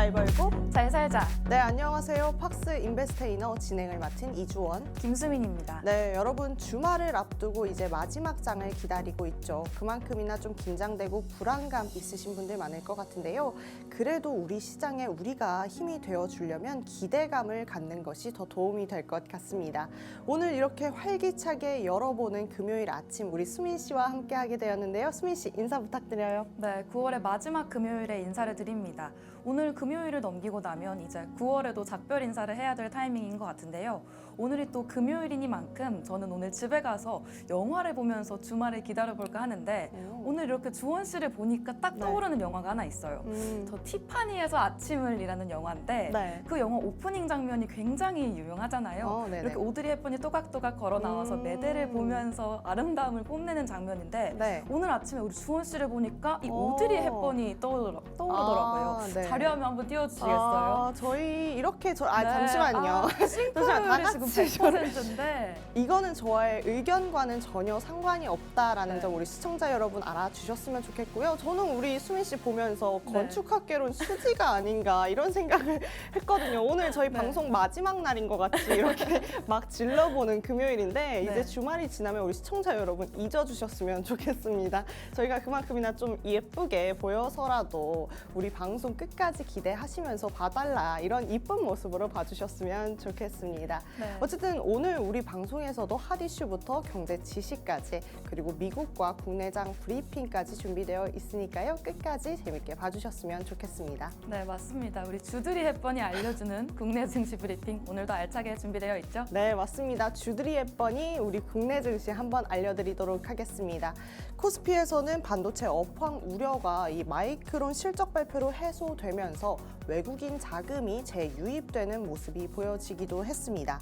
잘 벌고 잘 살자. 네, 안녕하세요. 팍스 인베스테이너 진행을 맡은 이주원. 김수민입니다. 네, 여러분 주말을 앞두고 이제 마지막 장을 기다리고 있죠. 그만큼이나 좀 긴장되고 불안감 있으신 분들 많을 것 같은데요. 그래도 우리 시장에 우리가 힘이 되어주려면 기대감을 갖는 것이 더 도움이 될 것 같습니다. 오늘 이렇게 활기차게 열어보는 금요일 아침 우리 수민 씨와 함께하게 되었는데요. 수민 씨 인사 부탁드려요. 네, 9월의 마지막 금요일에 인사를 드립니다. 오늘 금요일을 넘기고 나면 이제 9월에도 작별 인사를 해야 될 타이밍인 것 같은데요. 오늘이 또 금요일이니만큼 저는 오늘 집에 가서 영화를 보면서 주말을 기다려볼까 하는데 오늘 이렇게 주원 씨를 보니까 딱 떠오르는 영화가 하나 있어요. 저 티파니에서 아침을이라는 영화인데 네. 그 영화 오프닝 장면이 굉장히 유명하잖아요. 네네. 이렇게 오드리 헵번이 또각또각 걸어 나와서 매대를 보면서 아름다움을 뽐내는 장면인데 네. 오늘 아침에 우리 주원 씨를 보니까 이 오드리 헵번이 떠오르더라고요. 네. 자료화면 한번 띄워주시겠어요? 저희 이렇게 네. 잠시만요. 싱크로율이 다 지금 같이 100%인데 이거는 저의 의견과는 전혀 상관이 없다라는 네. 점 우리 시청자 여러분 알아주셨으면 좋겠고요. 저는 우리 수민 씨 보면서 네. 건축학개론 수지가 아닌가 이런 생각을 했거든요. 오늘 저희 네. 방송 마지막 날인 것 같이 이렇게 막 질러보는 금요일인데 네. 이제 주말이 지나면 우리 시청자 여러분 잊어주셨으면 좋겠습니다. 저희가 그만큼이나 좀 예쁘게 보여서라도 우리 방송 끝까지 기대하시면서 봐달라 이런 이쁜 모습으로 봐주셨으면 좋겠습니다. 네. 어쨌든 오늘 우리 방송에서도 핫 이슈부터 경제 지식까지 그리고 미국과 국내장 브리핑까지 준비되어 있으니까요. 끝까지 재밌게 봐주셨으면 좋겠습니다. 네, 맞습니다. 우리 주드리 헵번이 알려주는 국내 증시 브리핑 오늘도 알차게 준비되어 있죠? 네, 맞습니다. 주드리 헵번이 우리 국내 증시 한번 알려드리도록 하겠습니다. 코스피에서는 반도체 업황 우려가 이 마이크론 실적 발표로 해소되면서 외국인 자금이 재유입되는 모습이 보여지기도 했습니다.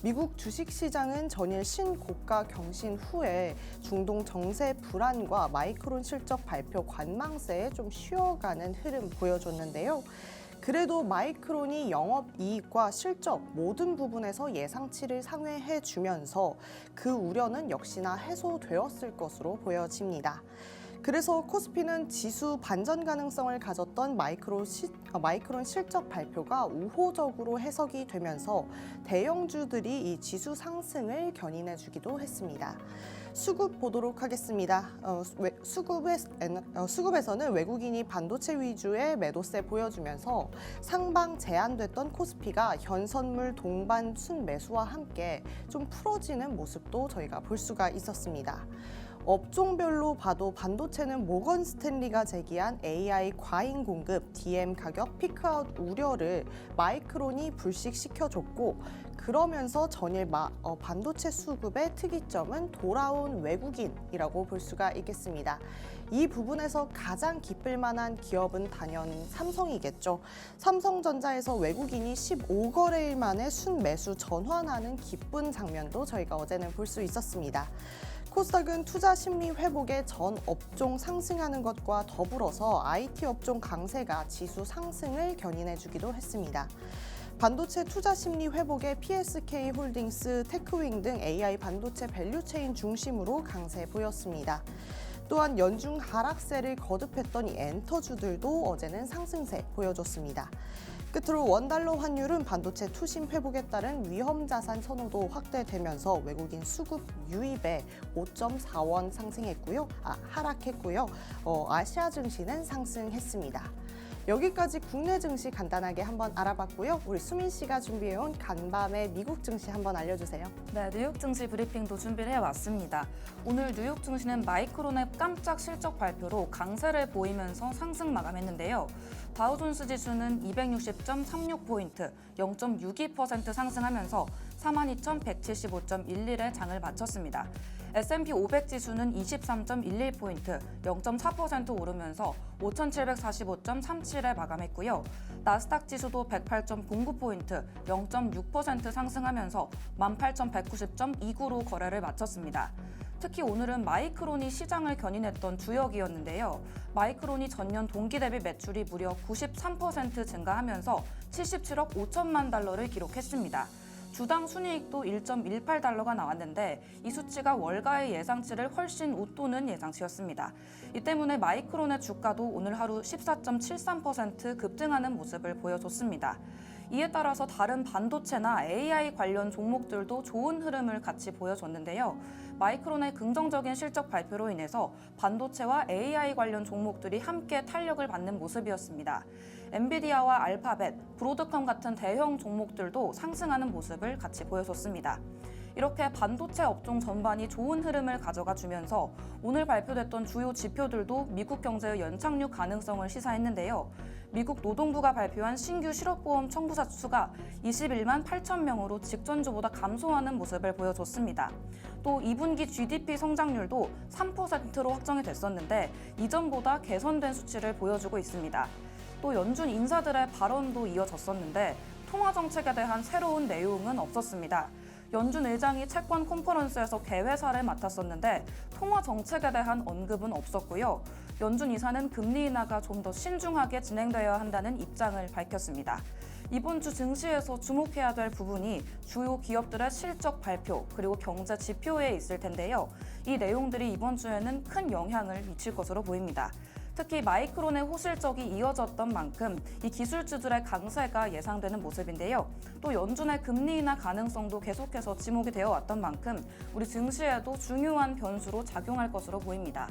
미국 주식시장은 전일 신고가 경신 후에 중동 정세 불안과 마이크론 실적 발표 관망세에 좀 쉬어가는 흐름 보여줬는데요. 그래도 마이크론이 영업이익과 실적 모든 부분에서 예상치를 상회해주면서 그 우려는 역시나 해소되었을 것으로 보여집니다. 그래서 코스피는 지수 반전 가능성을 가졌던 마이크론 실적 발표가 우호적으로 해석이 되면서 대형주들이 이 지수 상승을 견인해주기도 했습니다. 수급 보도록 하겠습니다. 수급에서는 외국인이 반도체 위주의 매도세 보여주면서 상방 제한됐던 코스피가 현선물 동반 순매수와 함께 좀 풀어지는 모습도 저희가 볼 수가 있었습니다. 업종별로 봐도 반도체는 모건 스탠리가 제기한 AI 과잉 공급, DM 가격 피크아웃 우려를 마이크론이 불식시켜줬고 그러면서 전일 반도체 수급의 특이점은 돌아온 외국인이라고 볼 수가 있겠습니다. 이 부분에서 가장 기쁠 만한 기업은 단연 삼성이겠죠. 삼성전자에서 외국인이 15거래일 만에 순매수 전환하는 기쁜 장면도 저희가 어제는 볼 수 있었습니다. 코스닥은 투자 심리 회복에 전 업종 상승하는 것과 더불어서 IT 업종 강세가 지수 상승을 견인해주기도 했습니다. 반도체 투자 심리 회복에 PSK 홀딩스, 테크윙 등 AI 반도체 밸류체인 중심으로 강세 보였습니다. 또한 연중 하락세를 거듭했던 이 엔터주들도 어제는 상승세 보여줬습니다. 끝으로 원달러 환율은 반도체 투심 회복에 따른 위험 자산 선호도 확대되면서 외국인 수급 유입에 5.4원 하락했고요. 아시아 증시는 상승했습니다. 여기까지 국내 증시 간단하게 한번 알아봤고요. 우리 수민 씨가 준비해온 간밤의 미국 증시 한번 알려주세요. 네, 뉴욕 증시 브리핑도 준비를 해왔습니다. 오늘 뉴욕 증시는 마이크론의 깜짝 실적 발표로 강세를 보이면서 상승 마감했는데요. 다우존스 지수는 260.36포인트, 0.62% 상승하면서 42,175.11에 장을 마쳤습니다. S&P 500 지수는 23.11포인트, 0.4% 오르면서 5,745.37에 마감했고요. 나스닥 지수도 108.09포인트, 0.6% 상승하면서 18,190.29로 거래를 마쳤습니다. 특히 오늘은 마이크론이 시장을 견인했던 주역이었는데요. 마이크론이 전년 동기 대비 매출이 무려 93% 증가하면서 77억 5천만 달러를 기록했습니다. 주당 순이익도 1.18달러가 나왔는데 이 수치가 월가의 예상치를 훨씬 웃도는 예상치였습니다. 이 때문에 마이크론의 주가도 오늘 하루 14.73% 급등하는 모습을 보여줬습니다. 이에 따라서 다른 반도체나 AI 관련 종목들도 좋은 흐름을 같이 보여줬는데요. 마이크론의 긍정적인 실적 발표로 인해서 반도체와 AI 관련 종목들이 함께 탄력을 받는 모습이었습니다. 엔비디아와 알파벳, 브로드컴 같은 대형 종목들도 상승하는 모습을 같이 보여줬습니다. 이렇게 반도체 업종 전반이 좋은 흐름을 가져가 주면서 오늘 발표됐던 주요 지표들도 미국 경제의 연착륙 가능성을 시사했는데요. 미국 노동부가 발표한 신규 실업보험 청구자 수가 21만 8천 명으로 직전주보다 감소하는 모습을 보여줬습니다. 또 2분기 GDP 성장률도 3%로 확정이 됐었는데 이전보다 개선된 수치를 보여주고 있습니다. 또 연준 인사들의 발언도 이어졌었는데 통화 정책에 대한 새로운 내용은 없었습니다. 연준 의장이 채권 컨퍼런스에서 개회사를 맡았었는데 통화 정책에 대한 언급은 없었고요. 연준 이사는 금리 인하가 좀 더 신중하게 진행되어야 한다는 입장을 밝혔습니다. 이번 주 증시에서 주목해야 될 부분이 주요 기업들의 실적 발표 그리고 경제 지표에 있을 텐데요. 이 내용들이 이번 주에는 큰 영향을 미칠 것으로 보입니다. 특히 마이크론의 호실적이 이어졌던 만큼 이 기술주들의 강세가 예상되는 모습인데요. 또 연준의 금리 인하 가능성도 계속해서 지목이 되어 왔던 만큼 우리 증시에도 중요한 변수로 작용할 것으로 보입니다.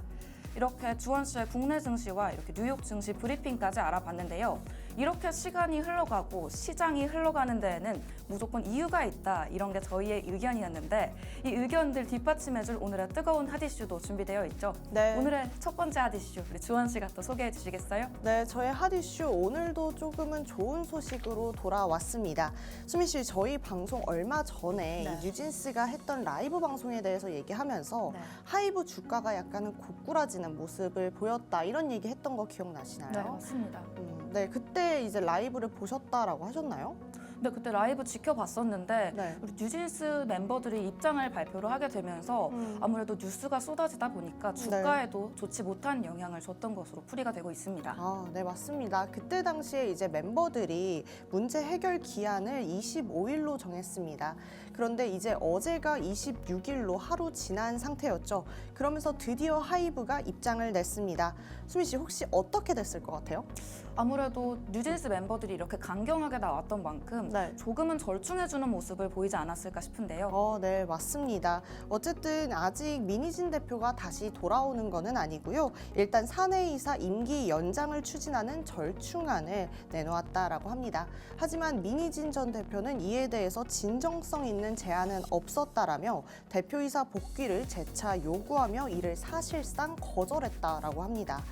이렇게 주원 씨의 국내 증시와 이렇게 뉴욕 증시 브리핑까지 알아봤는데요. 이렇게 시간이 흘러가고 시장이 흘러가는 데에는 무조건 이유가 있다. 이런 게 저희의 의견이었는데 이 의견들 뒷받침해줄 오늘의 뜨거운 핫이슈도 준비되어 있죠. 네. 오늘의 첫 번째 핫이슈 우리 주원 씨가 또 소개해 주시겠어요? 네, 저의 핫이슈 오늘도 조금은 좋은 소식으로 돌아왔습니다. 수미 씨, 저희 방송 얼마 전에 네. 이 뉴진스가 했던 라이브 방송에 대해서 얘기하면서 네. 하이브 주가가 약간은 고꾸라지는 모습을 보였다 이런 얘기 했던 거 기억나시나요? 네, 맞습니다. 네, 그때 이제 라이브를 보셨다라고 하셨나요? 네, 그때 라이브 지켜봤었는데 네. 우리 뉴진스 멤버들이 입장을 발표를 하게 되면서 아무래도 뉴스가 쏟아지다 보니까 주가에도 좋지 못한 영향을 줬던 것으로 풀이가 되고 있습니다. 아, 네, 맞습니다. 그때 당시에 이제 멤버들이 문제 해결 기한을 25일로 정했습니다. 그런데 이제 어제가 26일로 하루 지난 상태였죠. 그러면서 드디어 하이브가 입장을 냈습니다. 수미 씨, 혹시 어떻게 됐을 것 같아요? 아무래도 뉴진스 멤버들이 이렇게 강경하게 나왔던 만큼 네. 조금은 절충해주는 모습을 보이지 않았을까 싶은데요. 네, 맞습니다. 어쨌든 아직 민희진 대표가 다시 돌아오는 것은 아니고요. 일단 사내이사 임기 연장을 추진하는 절충안을 내놓았다라고 합니다. 하지만 민희진 전 대표는 이에 대해서 진정성 있는 제안은 없었다라며 대표이사 복귀를 재차 요구하며 이를 사실상 거절했다라고 합니다.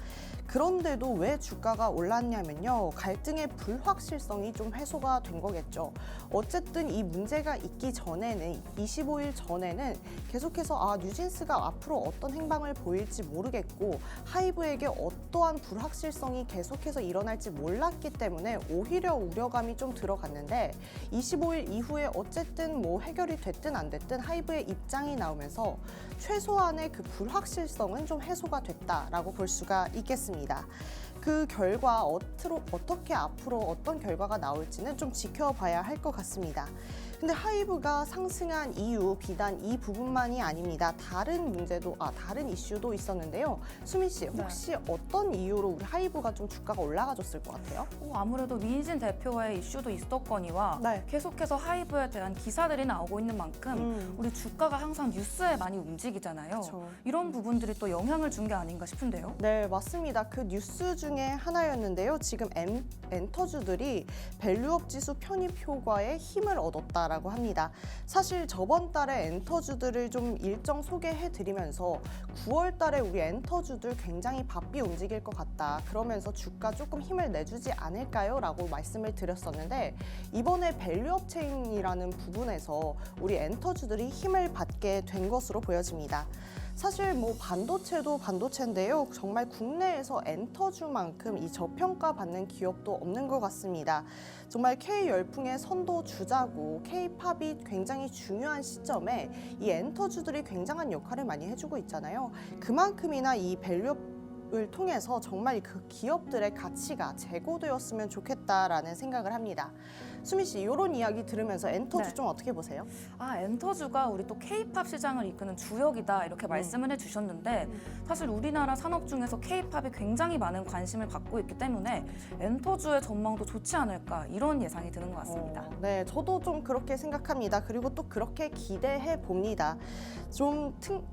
그런데도 왜 주가가 올랐냐면요. 갈등의 불확실성이 좀 해소가 된 거겠죠. 어쨌든 이 문제가 있기 전에는 25일 전에는 계속해서 뉴진스가 앞으로 어떤 행방을 보일지 모르겠고 하이브에게 어떠한 불확실성이 계속해서 일어날지 몰랐기 때문에 오히려 우려감이 좀 들어갔는데 25일 이후에 어쨌든 뭐 해결이 됐든 안 됐든 하이브의 입장이 나오면서 최소한의 그 불확실성은 좀 해소가 됐다라고 볼 수가 있겠습니다. 그 결과 어떻게 앞으로 어떤 결과가 나올지는 좀 지켜봐야 할 것 같습니다. 근데 하이브가 상승한 이유 비단 이 부분만이 아닙니다. 다른 이슈도 있었는데요. 수민 씨, 혹시 어떤 이유로 우리 하이브가 좀 주가가 올라가졌을 것 같아요? 아무래도 민희진 대표의 이슈도 있었거니와 네. 계속해서 하이브에 대한 기사들이 나오고 있는 만큼 우리 주가가 항상 뉴스에 많이 움직이잖아요. 그쵸. 이런 부분들이 또 영향을 준 게 아닌가 싶은데요. 네, 맞습니다. 그 뉴스 중에 하나였는데요. 지금 엔터주들이 밸류업 지수 편입 효과에 힘을 얻었다라고 합니다. 사실 저번 달에 엔터주들을 좀 일정 소개해드리면서 9월 달에 우리 엔터주들 굉장히 바삐 움직일 것 같다. 그러면서 주가 조금 힘을 내주지 않을까요? 라고 말씀을 드렸었는데 이번에 밸류업 체인이라는 부분에서 우리 엔터주들이 힘을 받게 된 것으로 보여집니다. 사실 뭐 반도체도 반도체인데요. 정말 국내에서 엔터주만큼 이 저평가받는 기업도 없는 것 같습니다. 정말 K-열풍의 선도 주자고 K-팝이 굉장히 중요한 시점에 이 엔터주들이 굉장한 역할을 많이 해주고 있잖아요. 그만큼이나 이 밸류업 을 통해서 정말 그 기업들의 가치가 제고되었으면 좋겠다라는 생각을 합니다. 수미 씨, 이런 이야기 들으면서 엔터주 네. 좀 어떻게 보세요? 엔터주가 우리 또 K-팝 시장을 이끄는 주역이다 이렇게 말씀을 해주셨는데 사실 우리나라 산업 중에서 K-팝이 굉장히 많은 관심을 받고 있기 때문에 엔터주의 전망도 좋지 않을까 이런 예상이 드는 것 같습니다. 네, 저도 좀 그렇게 생각합니다. 그리고 또 그렇게 기대해 봅니다.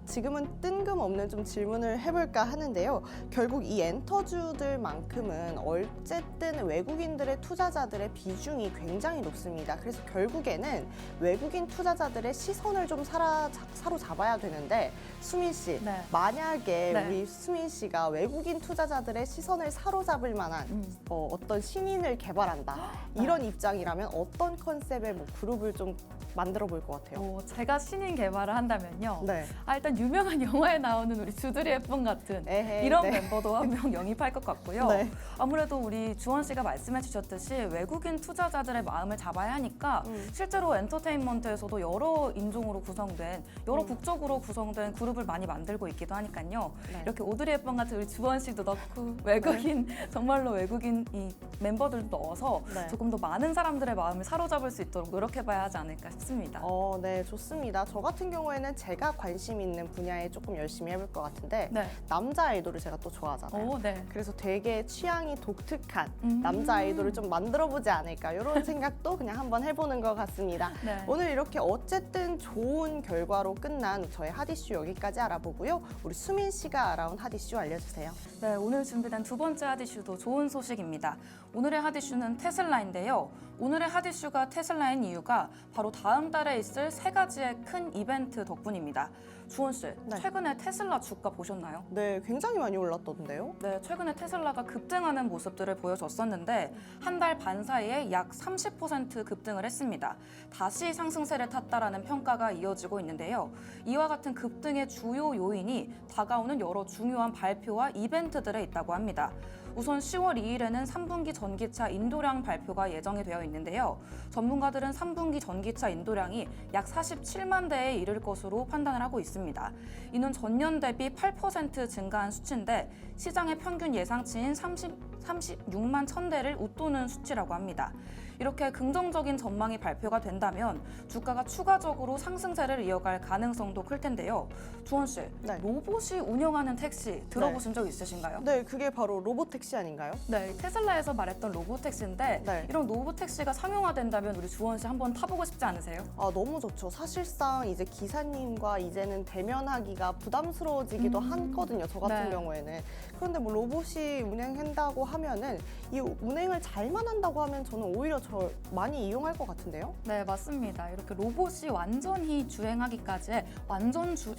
지금은 뜬금없는 좀 질문을 해볼까 하는데요. 결국 이 엔터주들만큼은 어쨌든 외국인들의 투자자들의 비중이 굉장히 높습니다. 그래서 결국에는 외국인 투자자들의 시선을 좀 사로잡아야 되는데 수민 씨, 네. 만약에 네. 우리 수민 씨가 외국인 투자자들의 시선을 사로잡을 만한 어떤 신인을 개발한다 이런 입장이라면 어떤 컨셉의 뭐 그룹을 좀 만들어 볼 것 같아요. 제가 신인 개발을 한다면요. 네. 일단 유명한 영화에 나오는 우리 주드리 헵번 같은 에헤이, 이런 네. 멤버도 한 명 영입할 것 같고요. 네. 아무래도 우리 주원 씨가 말씀해 주셨듯이 외국인 투자자들의 마음을 잡아야 하니까 실제로 엔터테인먼트에서도 여러 인종으로 구성된 여러 국적으로 구성된 그룹을 많이 만들고 있기도 하니까요. 네. 이렇게 오드리 헵번 같은 우리 주원 씨도 넣고 외국인 정말로 외국인 이 멤버들도 넣어서 네. 조금 더 많은 사람들의 마음을 사로잡을 수 있도록 노력해봐야 하지 않을까 싶습니다. 네, 좋습니다. 저 같은 경우에는 제가 관심 있는 분야에 조금 열심히 해볼 것 같은데 네. 남자 아이돌을 제가 또 좋아하잖아요. 네. 그래서 되게 취향이 독특한 남자 아이돌을 좀 만들어보지 않을까 이런 생각도 그냥 한번 해보는 것 같습니다. 네. 오늘 이렇게 어쨌든 좋은 결과로 끝난 저의 핫이슈 여기까지 알아보고요. 우리 수민 씨가 알아온 핫이슈 알려주세요. 네, 오늘 준비된 두 번째 핫이슈도 좋은 소식입니다. 오늘의 핫이슈는 테슬라인데요. 오늘의 핫이슈가 테슬라인 이유가 바로 다음 달에 있을 세 가지의 큰 이벤트 덕분입니다. 주원 씨, 네. 최근에 테슬라 주가 보셨나요? 네, 굉장히 많이 올랐던데요. 네, 최근에 테슬라가 급등하는 모습들을 보여줬었는데 한 달 반 사이에 약 30% 급등을 했습니다. 다시 상승세를 탔다라는 평가가 이어지고 있는데요. 이와 같은 급등의 주요 요인이 다가오는 여러 중요한 발표와 이벤트들에 있다고 합니다. 우선 10월 2일에는 3분기 전기차 인도량 발표가 예정이 되어 있는데요. 전문가들은 3분기 전기차 인도량이 약 47만 대에 이를 것으로 판단을 하고 있습니다. 이는 전년 대비 8% 증가한 수치인데 시장의 평균 예상치인 36만 1000대를 웃도는 수치라고 합니다. 이렇게 긍정적인 전망이 발표가 된다면 주가가 추가적으로 상승세를 이어갈 가능성도 클 텐데요. 주원 씨, 네. 로봇이 운영하는 택시 들어보신 적 있으신가요? 네, 그게 바로 로봇택시 아닌가요? 네, 테슬라에서 말했던 로봇택시인데 네. 이런 로봇택시가 상용화된다면 우리 주원 씨 한번 타보고 싶지 않으세요? 너무 좋죠. 사실상 이제 기사님과 이제는 대면하기가 부담스러워지기도 하거든요. 저 같은 네. 경우에는. 그런데 뭐 로봇이 운행한다고 하면은 이 운행을 잘만 한다고 하면 저는 오히려 저 많이 이용할 것 같은데요. 네, 맞습니다. 이렇게 로봇이 완전히 주행하기까지의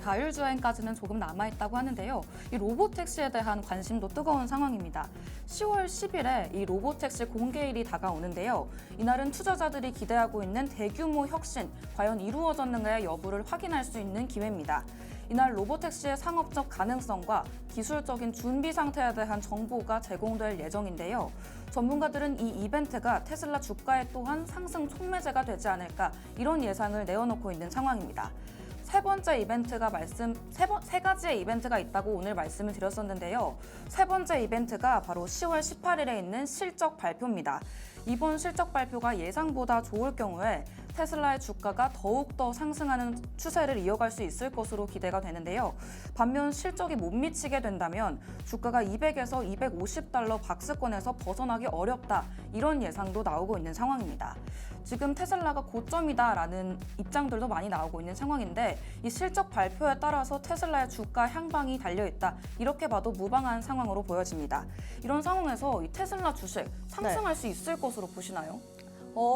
자율주행까지는 조금 남아있다고 하는데요. 이 로봇택시에 대한 관심도 뜨거운 상황입니다. 10월 10일에 이 로봇택시 공개일이 다가오는데요. 이날은 투자자들이 기대하고 있는 대규모 혁신, 과연 이루어졌는가의 여부를 확인할 수 있는 기회입니다. 이날 로봇택시의 상업적 가능성과 기술적인 준비 상태에 대한 정보가 제공될 예정인데요. 전문가들은 이 이벤트가 테슬라 주가에 또한 상승 촉매제가 되지 않을까 이런 예상을 내어놓고 있는 상황입니다. 세 가지의 이벤트가 있다고 오늘 말씀을 드렸었는데요. 세 번째 이벤트가 바로 10월 18일에 있는 실적 발표입니다. 이번 실적 발표가 예상보다 좋을 경우에 테슬라의 주가가 더욱더 상승하는 추세를 이어갈 수 있을 것으로 기대가 되는데요. 반면 실적이 못 미치게 된다면 주가가 200에서 250달러 박스권에서 벗어나기 어렵다 이런 예상도 나오고 있는 상황입니다. 지금 테슬라가 고점이다라는 입장들도 많이 나오고 있는 상황인데 이 실적 발표에 따라서 테슬라의 주가 향방이 달려있다 이렇게 봐도 무방한 상황으로 보여집니다. 이런 상황에서 이 테슬라 주식 상승할 수 있을 것으로 보시나요?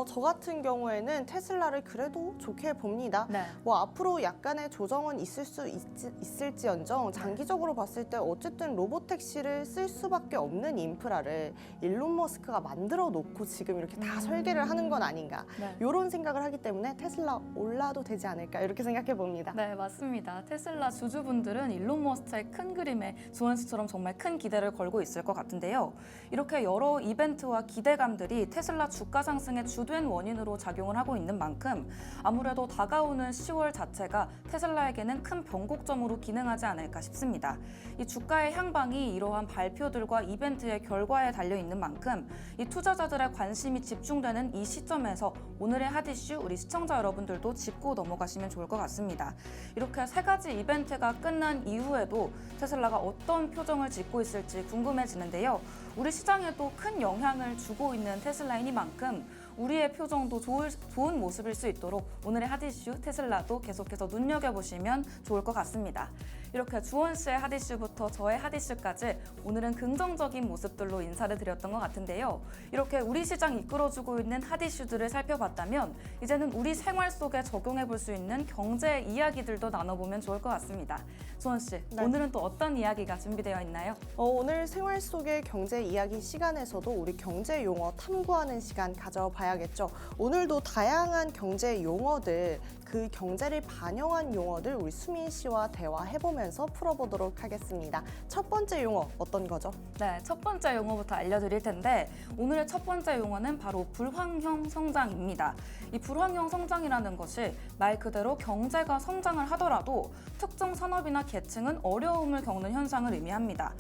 저 같은 경우에는 테슬라를 그래도 좋게 봅니다. 네. 뭐 앞으로 약간의 조정은 있을지언정 장기적으로 봤을 때 어쨌든 로봇택시를 쓸 수밖에 없는 인프라를 일론 머스크가 만들어 놓고 지금 이렇게 다 설계를 하는 건 아닌가 네. 이런 생각을 하기 때문에 테슬라 올라도 되지 않을까 이렇게 생각해 봅니다. 네, 맞습니다. 테슬라 주주분들은 일론 머스크의 큰 그림에 주원 씨처럼 정말 큰 기대를 걸고 있을 것 같은데요. 이렇게 여러 이벤트와 기대감들이 테슬라 주가 상승에 주된 원인으로 작용을 하고 있는 만큼 아무래도 다가오는 10월 자체가 테슬라에게는 큰 변곡점으로 기능하지 않을까 싶습니다. 이 주가의 향방이 이러한 발표들과 이벤트의 결과에 달려 있는 만큼 이 투자자들의 관심이 집중되는 이 시점에서 오늘의 핫이슈 우리 시청자 여러분들도 짚고 넘어가시면 좋을 것 같습니다. 이렇게 세 가지 이벤트가 끝난 이후에도 테슬라가 어떤 표정을 짓고 있을지 궁금해지는데요. 우리 시장에도 큰 영향을 주고 있는 테슬라이니만큼 우리의 표정도 좋은 모습일 수 있도록 오늘의 핫이슈 테슬라도 계속해서 눈여겨보시면 좋을 것 같습니다. 이렇게 주원 씨의 핫이슈부터 저의 핫이슈까지 오늘은 긍정적인 모습들로 인사를 드렸던 것 같은데요. 이렇게 우리 시장 이끌어주고 있는 핫이슈들을 살펴봤다면 이제는 우리 생활 속에 적용해 볼 수 있는 경제 이야기들도 나눠보면 좋을 것 같습니다. 주원 씨, 네. 오늘은 또 어떤 이야기가 준비되어 있나요? 오늘 생활 속의 경제 이야기 시간에서도 우리 경제 용어 탐구하는 시간 가져봐야겠죠. 오늘도 다양한 경제 용어들, 그 경제를 반영한 용어들 우리 수민 씨와 대화해보면서 풀어보도록 하겠습니다. 첫 번째 용어 어떤 거죠? 네, 첫 번째 용어부터 알려드릴 텐데 오늘의 첫 번째 용어는 바로 불황형 성장입니다. 이 불황형 성장이라는 것이 말 그대로 경제가 성장을 하더라도 특정 산업이나 계층은 어려움을 겪는 현상을 의미합니다.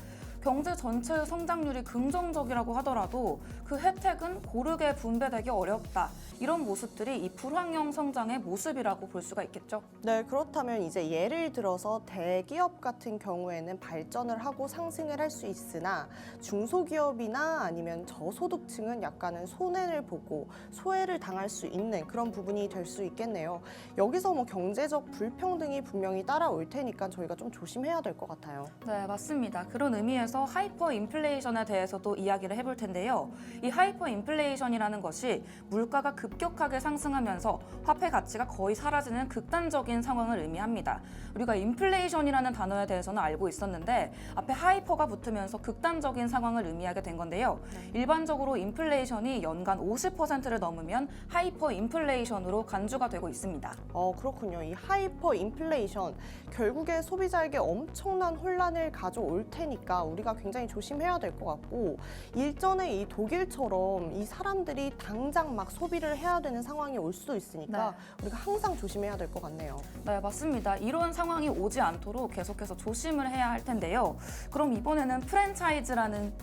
경제 전체의 성장률이 긍정적이라고 하더라도 그 혜택은 고르게 분배되기 어렵다. 이런 모습들이 이 불황형 성장의 모습이라고 볼 수가 있겠죠. 네, 그렇다면 이제 예를 들어서 대기업 같은 경우에는 발전을 하고 상승을 할 수 있으나 중소기업이나 아니면 저소득층은 약간은 손해를 보고 소외를 당할 수 있는 그런 부분이 될 수 있겠네요. 여기서 뭐 경제적 불평등이 분명히 따라올 테니까 저희가 좀 조심해야 될 것 같아요. 네, 맞습니다. 그런 의미에서 하이퍼 인플레이션에 대해서도 이야기를 해볼 텐데요. 이 하이퍼 인플레이션이라는 것이 물가가 급격하게 상승하면서 화폐 가치가 거의 사라지는 극단적인 상황을 의미합니다. 우리가 인플레이션이라는 단어에 대해서는 알고 있었는데 앞에 하이퍼가 붙으면서 극단적인 상황을 의미하게 된 건데요. 일반적으로 인플레이션이 연간 50%를 넘으면 하이퍼 인플레이션으로 간주가 되고 있습니다. 그렇군요. 이 하이퍼 인플레이션 결국에 소비자에게 엄청난 혼란을 가져올 테니까 우리가 굉장히 조심해야 될 것 같고 일전에 이 독일처럼 이 사람들이 당장 막 소비를 해야 되는 상황이 올 수도 있으니까 우리가 항상 조심해야 될 것 같네요. 네, 맞습니다. 이런 상황이 오지 않도록 계속해서 조심을 해야 할 텐데요. 그럼 이번에는 프랜차이즈라는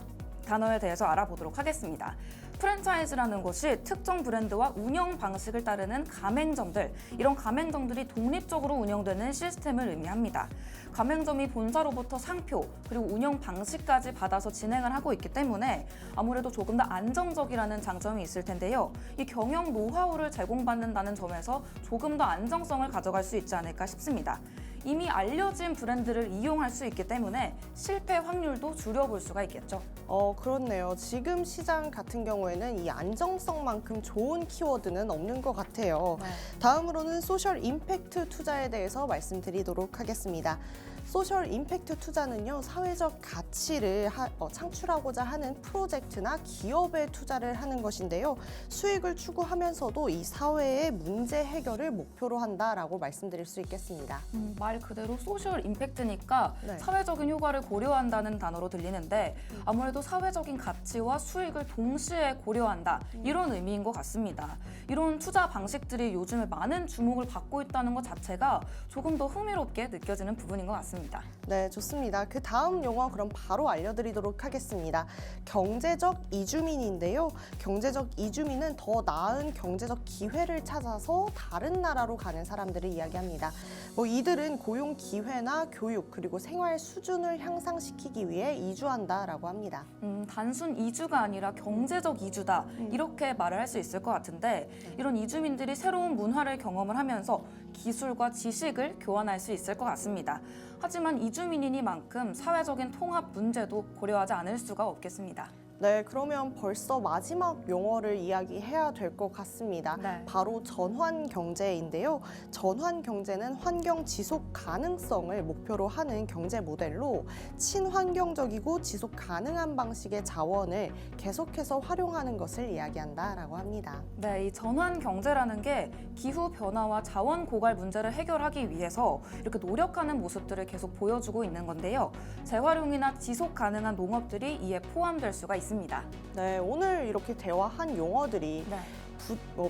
단어에 대해서 알아보도록 하겠습니다. 프랜차이즈라는 것이 특정 브랜드와 운영 방식을 따르는 가맹점들, 이런 가맹점들이 독립적으로 운영되는 시스템을 의미합니다. 가맹점이 본사로부터 상표, 그리고 운영 방식까지 받아서 진행을 하고 있기 때문에 아무래도 조금 더 안정적이라는 장점이 있을 텐데요. 이 경영 노하우를 제공받는다는 점에서 조금 더 안정성을 가져갈 수 있지 않을까 싶습니다. 이미 알려진 브랜드를 이용할 수 있기 때문에 실패 확률도 줄여볼 수가 있겠죠. 그렇네요. 지금 시장 같은 경우에는 이 안정성만큼 좋은 키워드는 없는 것 같아요. 다음으로는 소셜 임팩트 투자에 대해서 말씀드리도록 하겠습니다. 소셜 임팩트 투자는요, 사회적 가치를 창출하고자 하는 프로젝트나 기업에 투자를 하는 것인데요. 수익을 추구하면서도 이 사회의 문제 해결을 목표로 한다라고 말씀드릴 수 있겠습니다. 말 그대로 소셜 임팩트니까 네. 사회적인 효과를 고려한다는 단어로 들리는데 아무래도 사회적인 가치와 수익을 동시에 고려한다 이런 의미인 것 같습니다. 이런 투자 방식들이 요즘에 많은 주목을 받고 있다는 것 자체가 조금 더 흥미롭게 느껴지는 부분인 것 같습니다. 네, 좋습니다. 그 다음 용어 그럼 바로 알려드리도록 하겠습니다. 경제적 이주민인데요. 경제적 이주민은 더 나은 경제적 기회를 찾아서 다른 나라로 가는 사람들을 이야기합니다. 이들은 고용 기회나 교육 그리고 생활 수준을 향상시키기 위해 이주한다라고 합니다. 단순 이주가 아니라 경제적 이주다 이렇게 말을 할 수 있을 것 같은데 이런 이주민들이 새로운 문화를 경험을 하면서 기술과 지식을 교환할 수 있을 것 같습니다. 하지만 이주민이니만큼 사회적인 통합 문제도 고려하지 않을 수가 없겠습니다. 네, 그러면 벌써 마지막 용어를 이야기해야 될 것 같습니다. 네. 바로 전환 경제인데요. 전환 경제는 환경 지속 가능성을 목표로 하는 경제 모델로 친환경적이고 지속 가능한 방식의 자원을 계속해서 활용하는 것을 이야기한다라고 합니다. 네, 이 전환 경제라는 게 기후 변화와 자원 고갈 문제를 해결하기 위해서 이렇게 노력하는 모습들을 계속 보여주고 있는 건데요. 재활용이나 지속 가능한 농업들이 이에 포함될 수가 있습니다. 네, 오늘 이렇게 대화한 용어들이 네.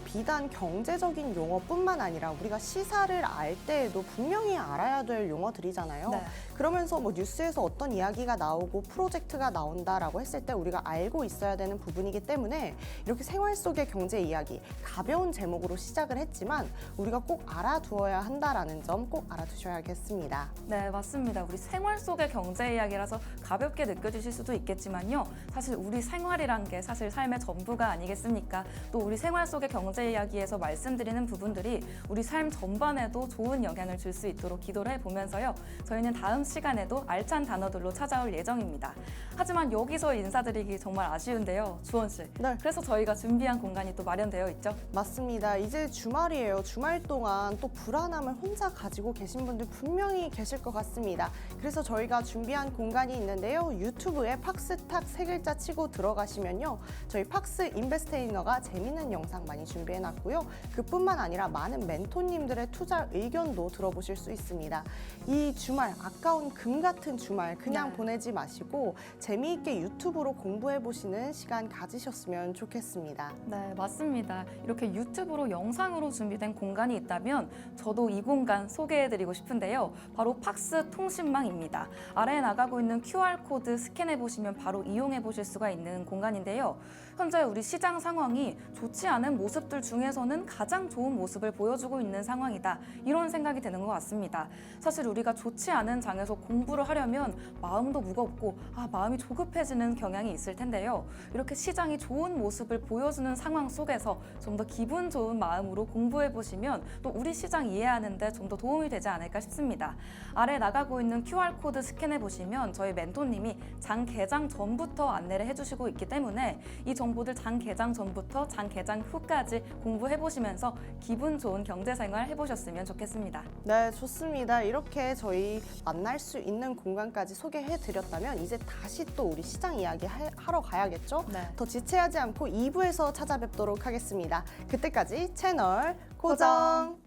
비단 경제적인 용어뿐만 아니라 우리가 시사를 알 때에도 분명히 알아야 될 용어들이잖아요. 네. 그러면서 뉴스에서 어떤 이야기가 나오고 프로젝트가 나온다라고 했을 때 우리가 알고 있어야 되는 부분이기 때문에 이렇게 생활 속의 경제 이야기, 가벼운 제목으로 시작을 했지만 우리가 꼭 알아두어야 한다라는 점 꼭 알아두셔야겠습니다. 네, 맞습니다. 우리 생활 속의 경제 이야기라서 가볍게 느껴지실 수도 있겠지만요. 사실 우리 생활이란 게 사실 삶의 전부가 아니겠습니까? 또 우리 생활 속의 경제 이야기에서 말씀드리는 부분들이 우리 삶 전반에도 좋은 영향을 줄 수 있도록 기도를 해보면서요. 저희는 다음 시간에도 알찬 단어들로 찾아올 예정입니다. 하지만 여기서 인사드리기 정말 아쉬운데요. 주원 씨. 네. 그래서 저희가 준비한 공간이 또 마련되어 있죠. 맞습니다. 이제 주말이에요. 주말 동안 또 불안함을 혼자 가지고 계신 분들 분명히 계실 것 같습니다. 그래서 저희가 준비한 공간이 있는데요. 유튜브에 팍스탁 세 글자 치고 들어가시면요. 저희 팍스 인베스테이너가 재밌는 영상 많이 준비해놨고요. 그뿐만 아니라 많은 멘토님들의 투자 의견도 들어보실 수 있습니다. 이 주말, 아까운 금 같은 주말 그냥 네. 보내지 마시고 재미있게 유튜브로 공부해보시는 시간 가지셨으면 좋겠습니다. 네, 맞습니다. 이렇게 유튜브로 영상으로 준비된 공간이 있다면 저도 이 공간 소개해드리고 싶은데요. 바로 팍스 통신망입니다. 아래에 나가고 있는 QR코드 스캔해보시면 바로 이용해보실 수가 있는 공간인데요. 현재 우리 시장 상황이 좋지 않은 모습들 중에서는 가장 좋은 모습을 보여주고 있는 상황이다. 이런 생각이 드는 것 같습니다. 사실 우리가 좋지 않은 장에서 공부를 하려면 마음도 무겁고 마음이 조급해지는 경향이 있을 텐데요. 이렇게 시장이 좋은 모습을 보여주는 상황 속에서 좀 더 기분 좋은 마음으로 공부해 보시면 또 우리 시장 이해하는 데 좀 더 도움이 되지 않을까 싶습니다. 아래 나가고 있는 QR코드 스캔해 보시면 저희 멘토님이 장 개장 전부터 안내를 해주시고 있기 때문에 이 정보들 장 개장 전부터 장 개장 후까지 공부해 보시면서 기분 좋은 경제생활 해보셨으면 좋겠습니다. 네, 좋습니다. 이렇게 저희 만날 수 있는 공간까지 소개해드렸다면 이제 다시 또 우리 시장 이야기 하러 가야겠죠? 네. 더 지체하지 않고 2부에서 찾아뵙도록 하겠습니다. 그때까지 채널 고정!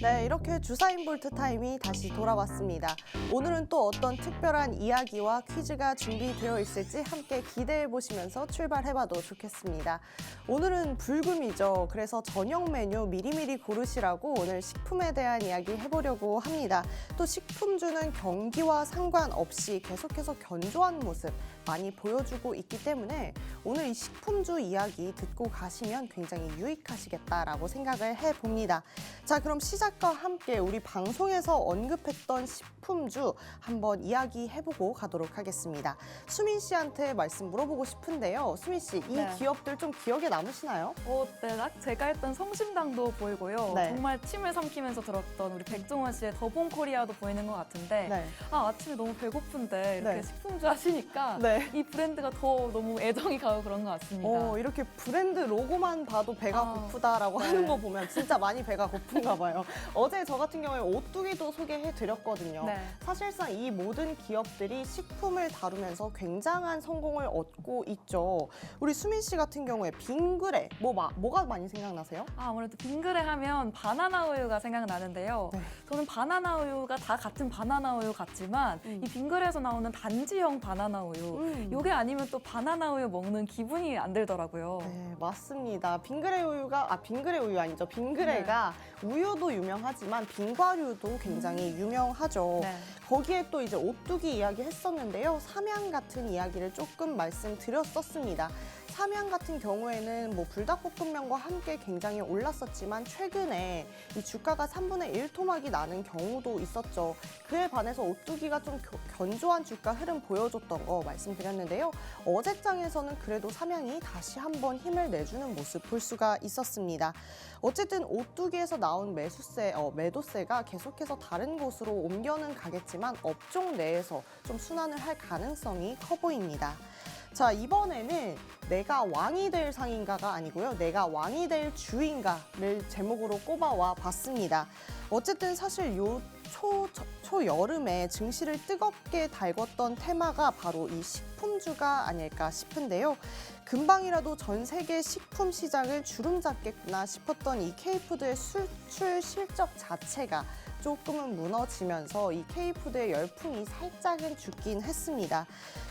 네, 이렇게 주사인 볼트 타임이 다시 돌아왔습니다. 오늘은 또 어떤 특별한 이야기와 퀴즈가 준비되어 있을지 함께 기대해 보시면서 출발해봐도 좋겠습니다. 오늘은 불금이죠. 그래서 저녁 메뉴 미리미리 고르시라고 오늘 식품에 대한 이야기 해보려고 합니다. 또 식품주는 경기와 상관없이 계속해서 견조한 모습, 많이 보여주고 있기 때문에 오늘 이 식품주 이야기 듣고 가시면 굉장히 유익하시겠다라고 생각을 해봅니다. 자, 그럼 시작과 함께 우리 방송에서 언급했던 식품주 한번 이야기해보고 가도록 하겠습니다. 수민 씨한테 말씀 물어보고 싶은데요. 수민 씨, 이 네. 기업들 좀 기억에 남으시나요? 네, 딱 제가 했던 성심당도 보이고요. 네. 정말 침을 삼키면서 들었던 우리 백종원 씨의 더본 코리아도 보이는 것 같은데 네. 아침에 너무 배고픈데 이렇게 네. 식품주 하시니까 네. 이 브랜드가 더 너무 애정이 가고 그런 것 같습니다. 이렇게 브랜드 로고만 봐도 배가 아, 고프다라고 네. 하는 거 보면 진짜 많이 배가 고픈가 봐요. 어제 저 같은 경우에 오뚜기도 소개해드렸거든요. 네. 사실상 이 모든 기업들이 식품을 다루면서 굉장한 성공을 얻고 있죠. 우리 수민 씨 같은 경우에 빙그레, 뭐가 많이 생각나세요? 아무래도 빙그레 하면 바나나 우유가 생각나는데요. 네. 저는 바나나 우유가 다 같은 바나나 우유 같지만 이 빙그레에서 나오는 단지형 바나나 우유 요게 아니면 또 바나나 우유 먹는 기분이 안 들더라고요. 네, 맞습니다. 빙그레 우유 아니죠. 빙그레가 우유도 유명하지만 빙과류도 굉장히 유명하죠. 네. 거기에 또 이제 오뚜기 이야기 했었는데요. 삼양 같은 이야기를 조금 말씀드렸었습니다. 삼양 같은 경우에는 뭐 불닭볶음면과 함께 굉장히 올랐었지만 최근에 이 주가가 3분의 1 토막이 나는 경우도 있었죠. 그에 반해서 오뚜기가 좀 견조한 주가 흐름 보여줬던 거 말씀드렸는데요. 어제장에서는 그래도 삼양이 다시 한번 힘을 내주는 모습 볼 수가 있었습니다. 어쨌든 오뚜기에서 나온 매도세가 계속해서 다른 곳으로 옮겨는 가겠지만 업종 내에서 좀 순환을 할 가능성이 커 보입니다. 자, 이번에는 내가 왕이 될 상인가가 아니고요. 내가 왕이 될 주인가를 제목으로 꼽아와 봤습니다. 어쨌든 사실 초여름에 증시를 뜨겁게 달궜던 테마가 바로 이 식품주가 아닐까 싶은데요. 금방이라도 전 세계 식품 시장을 주름잡겠구나 싶었던 이 K푸드의 수출 실적 자체가 조금은 무너지면서 이 K푸드의 열풍이 살짝은 죽긴 했습니다.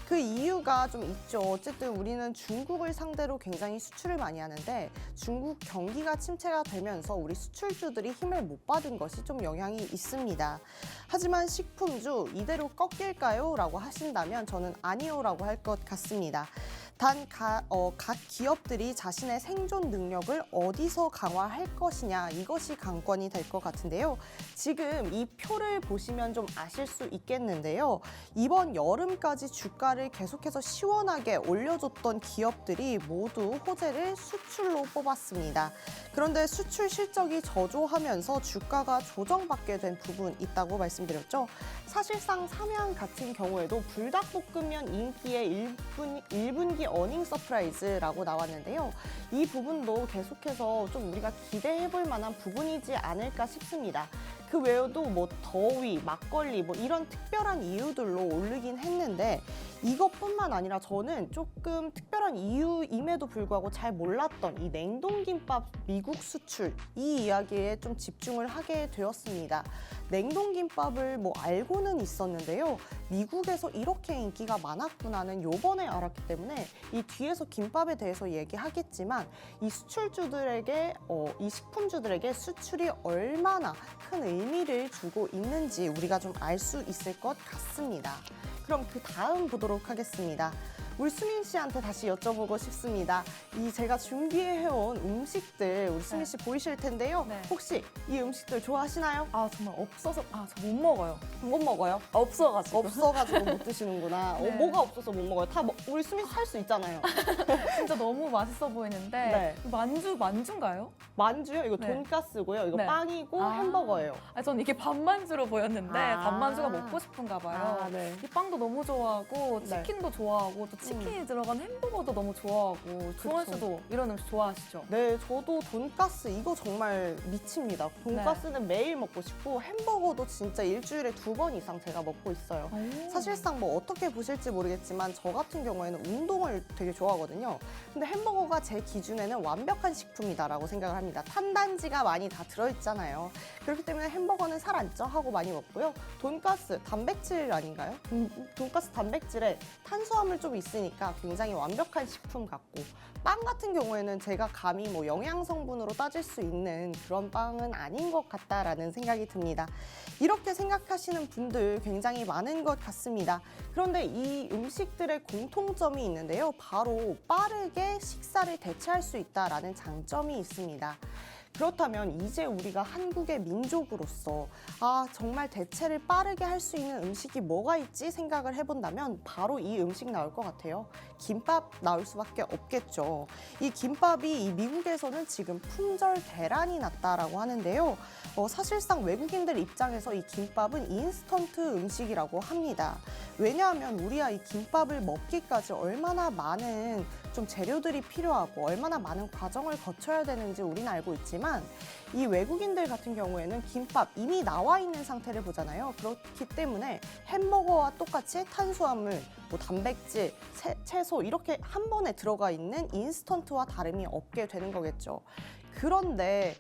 그 이유가 좀 있죠. 어쨌든 우리는 중국을 상대로 굉장히 수출을 많이 하는데 중국 경기가 침체가 되면서 우리 수출주들이 힘을 못 받은 것이 좀 영향이 있습니다. 하지만 식품주 이대로 꺾일까요? 라고 하신다면 저는 아니요라고 할 것 같습니다. 단 각 기업들이 자신의 생존 능력을 어디서 강화할 것이냐 이것이 관건이 될 것 같은데요. 지금 이 표를 보시면 좀 아실 수 있겠는데요. 이번 여름까지 주가를 계속해서 시원하게 올려줬던 기업들이 모두 호재를 수출로 뽑았습니다. 그런데 수출 실적이 저조하면서 주가가 조정받게 된 부분 있다고 말씀드렸죠. 사실상 삼양 같은 경우에도 불닭볶음면 인기의 1분기 어닝 서프라이즈라고 나왔는데요. 이 부분도 계속해서 좀 우리가 기대해볼 만한 부분이지 않을까 싶습니다. 그 외에도 뭐 더위, 막걸리 뭐 이런 특별한 이유들로 오르긴 했는데 이것뿐만 아니라 저는 조금 특별한 이유임에도 불구하고 잘 몰랐던 이 냉동김밥 미국 수출 이 이야기에 좀 집중을 하게 되었습니다. 냉동김밥을 뭐 알고는 있었는데요. 미국에서 이렇게 인기가 많았구나는 요번에 알았기 때문에 이 뒤에서 김밥에 대해서 얘기하겠지만 이 수출주들에게 이 식품주들에게 수출이 얼마나 큰 의미를 주고 있는지 우리가 좀 알 수 있을 것 같습니다. 그럼 그 다음 보도록 하겠습니다. 우리 수민 씨한테 다시 여쭤보고 싶습니다. 이 제가 준비해온 음식들 우리 수민 씨 보이실 텐데요. 네. 혹시 이 음식들 좋아하시나요? 아 정말 없어서 저 못 먹어요. 못 먹어요? 없어가지고. 없어가지고 못 드시는구나. 네. 뭐가 없어서 못 먹어요? 우리 수민 씨 살 수 있잖아요. 진짜 너무 맛있어 보이는데 네. 만주인가요? 만주요? 이거 네. 돈가스고요. 이거 네. 빵이고 아. 햄버거예요. 전 이게 반만주로 보였는데 아. 반만주가 먹고 싶은가 봐요. 네. 이 빵도 너무 좋아하고 네. 치킨도 좋아하고 또 치킨이 들어간 햄버거도 너무 좋아하고 주원 씨도 이런 음식 좋아하시죠? 네, 저도 돈가스 이거 정말 미칩니다. 돈가스는 매일 먹고 싶고 햄버거도 진짜 일주일에 2번 이상 제가 먹고 있어요. 사실상 뭐 어떻게 보실지 모르겠지만 저 같은 경우에는 운동을 되게 좋아하거든요. 근데 햄버거가 제 기준에는 완벽한 식품이다라고 생각을 합니다. 탄단지가 많이 다 들어있잖아요. 그렇기 때문에 햄버거는 살 안 쪄 하고 많이 먹고요. 돈가스 단백질 아닌가요? 돈가스 단백질에 탄수화물 좀 있으니까 있으니까 굉장히 완벽한 식품 같고, 빵 같은 경우에는 제가 감히 뭐 영양 성분으로 따질 수 있는 그런 빵은 아닌 것 같다라는 생각이 듭니다. 이렇게 생각하시는 분들 굉장히 많은 것 같습니다. 그런데 이 음식들의 공통점이 있는데요. 바로 빠르게 식사를 대체할 수 있다라는 장점이 있습니다. 그렇다면 이제 우리가 한국의 민족으로서 정말 대체를 빠르게 할 수 있는 음식이 뭐가 있지 생각을 해본다면 바로 이 음식 나올 것 같아요. 김밥 나올 수밖에 없겠죠. 이 김밥이 이 미국에서는 지금 품절 대란이 났다라고 하는데요. 사실상 외국인들 입장에서 이 김밥은 인스턴트 음식이라고 합니다. 왜냐하면 우리가 이 김밥을 먹기까지 얼마나 많은 좀 재료들이 필요하고 얼마나 많은 과정을 거쳐야 되는지 우리는 알고 있지만 이 외국인들 같은 경우에는 김밥 이미 나와 있는 상태를 보잖아요. 그렇기 때문에 햄버거와 똑같이 탄수화물, 뭐 단백질, 채소 이렇게 한 번에 들어가 있는 인스턴트와 다름이 없게 되는 거겠죠. 그런데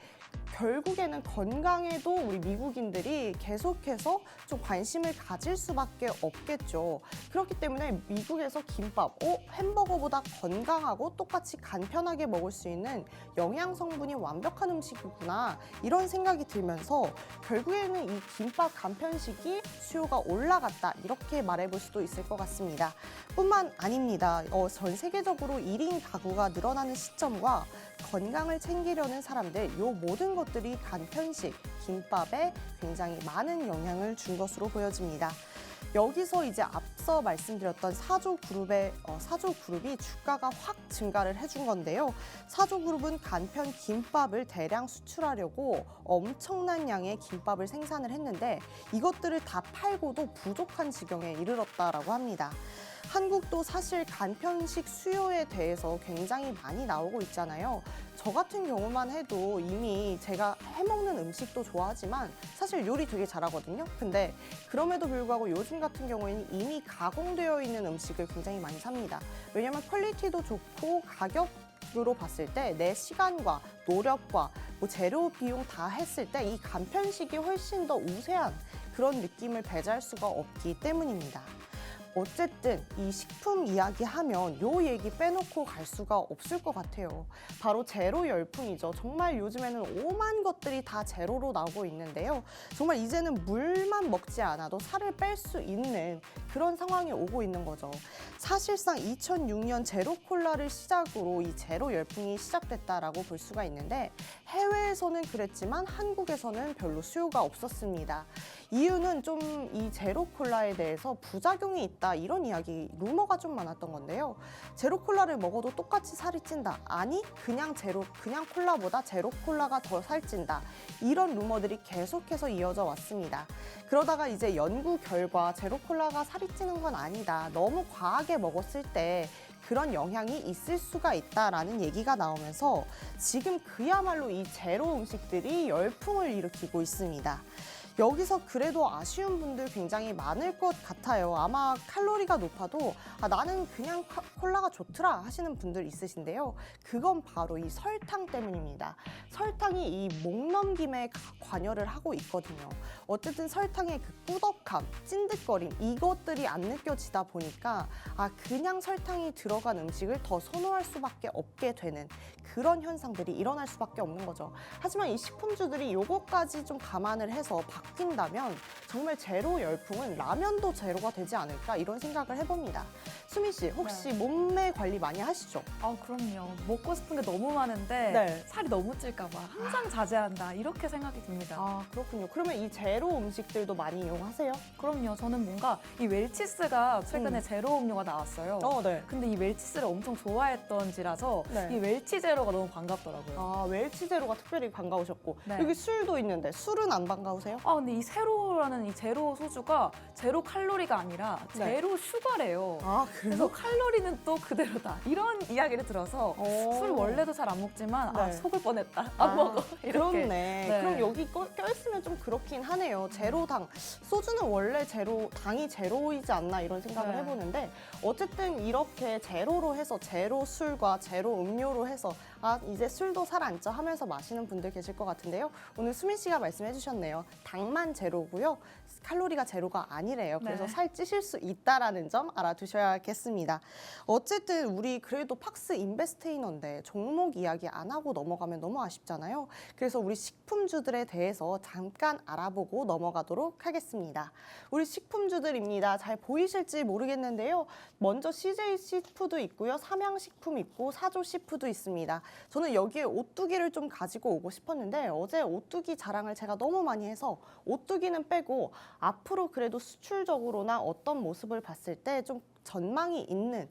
결국에는 건강에도 우리 미국인들이 계속해서 좀 관심을 가질 수밖에 없겠죠. 그렇기 때문에 미국에서 김밥, 햄버거보다 건강하고 똑같이 간편하게 먹을 수 있는 영양 성분이 완벽한 음식이구나 이런 생각이 들면서 결국에는 이 김밥 간편식이 수요가 올라갔다 이렇게 말해볼 수도 있을 것 같습니다. 뿐만 아닙니다. 전 세계적으로 1인 가구가 늘어나는 시점과 건강을 챙기려는 사람들 요 모든 것들이 간편식, 김밥에 굉장히 많은 영향을 준 것으로 보여집니다. 여기서 이제 앞서 말씀드렸던 사조그룹이 주가가 확 증가를 해준 건데요. 사조그룹은 간편 김밥을 대량 수출하려고 엄청난 양의 김밥을 생산을 했는데 이것들을 다 팔고도 부족한 지경에 이르렀다라고 합니다. 한국도 사실 간편식 수요에 대해서 굉장히 많이 나오고 있잖아요. 저 같은 경우만 해도 이미 제가 해먹는 음식도 좋아하지만 사실 요리 되게 잘하거든요. 근데 그럼에도 불구하고 요즘 같은 경우에는 이미 가공되어 있는 음식을 굉장히 많이 삽니다. 왜냐면 퀄리티도 좋고 가격으로 봤을 때 내 시간과 노력과 뭐 재료 비용 다 했을 때 이 간편식이 훨씬 더 우세한 그런 느낌을 배제할 수가 없기 때문입니다. 어쨌든 이 식품 이야기하면 요 얘기 빼놓고 갈 수가 없을 것 같아요. 바로 제로 열풍이죠. 정말 요즘에는 오만 것들이 다 제로로 나오고 있는데요. 정말 이제는 물만 먹지 않아도 살을 뺄 수 있는 그런 상황이 오고 있는 거죠. 사실상 2006년 제로 콜라를 시작으로 이 제로 열풍이 시작됐다라고 볼 수가 있는데 해외에서는 그랬지만 한국에서는 별로 수요가 없었습니다. 이유는 좀 이 제로 콜라에 대해서 부작용이 있다 이런 이야기, 루머가 좀 많았던 건데요. 제로 콜라를 먹어도 똑같이 살이 찐다. 아니, 그냥 콜라보다 제로 콜라가 더 살찐다. 이런 루머들이 계속해서 이어져 왔습니다. 그러다가 이제 연구 결과 제로 콜라가 살이 찌는 건 아니다. 너무 과하게 먹었을 때 그런 영향이 있을 수가 있다라는 얘기가 나오면서 지금 그야말로 이 제로 음식들이 열풍을 일으키고 있습니다. 여기서 그래도 아쉬운 분들 굉장히 많을 것 같아요. 아마 칼로리가 높아도 나는 그냥 콜라가 좋더라 하시는 분들 있으신데요. 그건 바로 이 설탕 때문입니다. 설탕이 이 목넘김에 관여를 하고 있거든요. 어쨌든 설탕의 그 꾸덕함, 찐득거림 이것들이 안 느껴지다 보니까 그냥 설탕이 들어간 음식을 더 선호할 수밖에 없게 되는 그런 현상들이 일어날 수밖에 없는 거죠. 하지만 이 식품주들이 요것까지 좀 감안을 해서 바뀐다면 정말 제로 열풍은 라면도 제로가 되지 않을까 이런 생각을 해봅니다. 수미 씨 혹시 몸매 관리 많이 하시죠? 그럼요. 먹고 싶은 게 너무 많은데 네. 살이 너무 찔까 봐 항상 자제한다 이렇게 생각이 듭니다. 그렇군요. 그러면 이 제로 음식들도 많이 이용하세요? 그럼요. 저는 뭔가 이 웰치스가 최근에 제로 음료가 나왔어요. 네. 근데 이 웰치스를 엄청 좋아했던지라서 네. 이 웰치 제로가 너무 반갑더라고요. 웰치 제로가 특별히 반가우셨고 네. 여기 술도 있는데 술은 안 반가우세요? 근데 이 세로라는 이 제로 소주가 제로 칼로리가 아니라 네. 제로 슈가래요. 그래서 그래서 칼로리는 또 그대로다. 이런 이야기를 들어서 술 원래도 잘 안 먹지만 네. 속을 뻔했다. 안 먹어. 이렇게. 그렇네. 네. 그럼 여기 껴있으면 좀 그렇긴 하네요. 제로당. 소주는 원래 당이 제로이지 않나 이런 생각을 네. 해보는데 어쨌든 이렇게 제로로 해서 제로 술과 제로 음료로 해서 아, 이제 술도 살 안 쪄 하면서 마시는 분들 계실 것 같은데요. 오늘 수민 씨가 말씀해 주셨네요. 당만 제로고요. 칼로리가 제로가 아니래요. 그래서 네. 살 찌실 수 있다라는 점 알아두셔야겠습니다. 어쨌든 우리 그래도 팍스 인베스테이너인데 종목 이야기 안 하고 넘어가면 너무 아쉽잖아요. 그래서 우리 식품주들에 대해서 잠깐 알아보고 넘어가도록 하겠습니다. 우리 식품주들입니다. 잘 보이실지 모르겠는데요. 먼저 CJ 시푸드 있고요. 삼양식품 있고 사조 시푸드 있습니다. 저는 여기에 오뚜기를 좀 가지고 오고 싶었는데 어제 오뚜기 자랑을 제가 너무 많이 해서 오뚜기는 빼고 앞으로 그래도 수출적으로나 어떤 모습을 봤을 때 좀 전망이 있는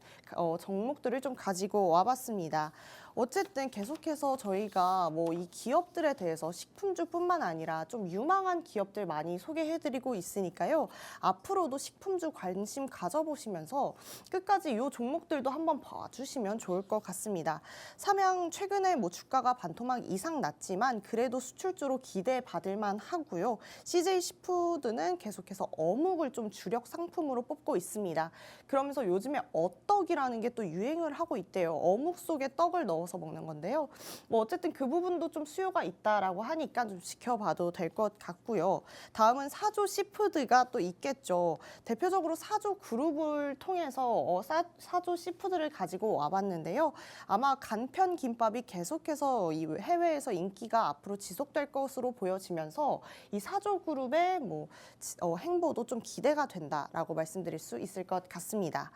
종목들을 좀 가지고 와봤습니다. 어쨌든 계속해서 저희가 뭐 이 기업들에 대해서 식품주뿐만 아니라 좀 유망한 기업들 많이 소개해드리고 있으니까요. 앞으로도 식품주 관심 가져보시면서 끝까지 이 종목들도 한번 봐주시면 좋을 것 같습니다. 삼양 최근에 뭐 주가가 반토막 이상 났지만 그래도 수출주로 기대받을 만하고요. CJ 시푸드는 계속해서 어묵을 좀 주력 상품으로 뽑고 있습니다. 그러면서 요즘에 어떡이라는 게 또 유행을 하고 있대요. 어묵 속에 떡을 넣어서 먹는 건데요. 뭐 어쨌든 그 부분도 좀 수요가 있다라고 하니까 좀 지켜봐도 될 것 같고요. 다음은 사조 시푸드가 또 있겠죠. 대표적으로 사조 그룹을 통해서 사조 시푸드를 가지고 와봤는데요. 아마 간편 김밥이 계속해서 이 해외에서 인기가 앞으로 지속될 것으로 보여지면서 이 사조 그룹의 뭐 행보도 좀 기대가 된다라고 말씀드릴 수 있을 것 같습니다.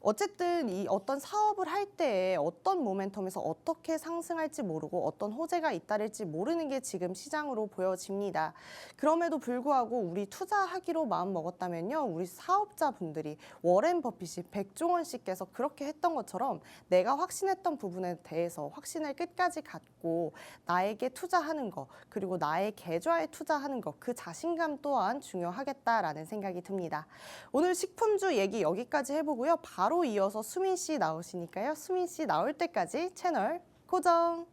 어쨌든 이 어떤 사업을 할 때 어떤 모멘텀에서 어떻게 상승할지 모르고 어떤 호재가 잇따를지 모르는 게 지금 시장으로 보여집니다. 그럼에도 불구하고 우리 투자하기로 마음 먹었다면요. 우리 사업자분들이 워렌 버핏이 백종원 씨께서 그렇게 했던 것처럼 내가 확신했던 부분에 대해서 확신을 끝까지 갖고 나에게 투자하는 거 그리고 나의 계좌에 투자하는 거 그 자신감 또한 중요하겠다라는 생각이 듭니다. 오늘 식품주 얘기 여기까지 해보고요. 바로 이어서 수민 씨 나오시니까요. 수민 씨 나올 때까지 채널 고정.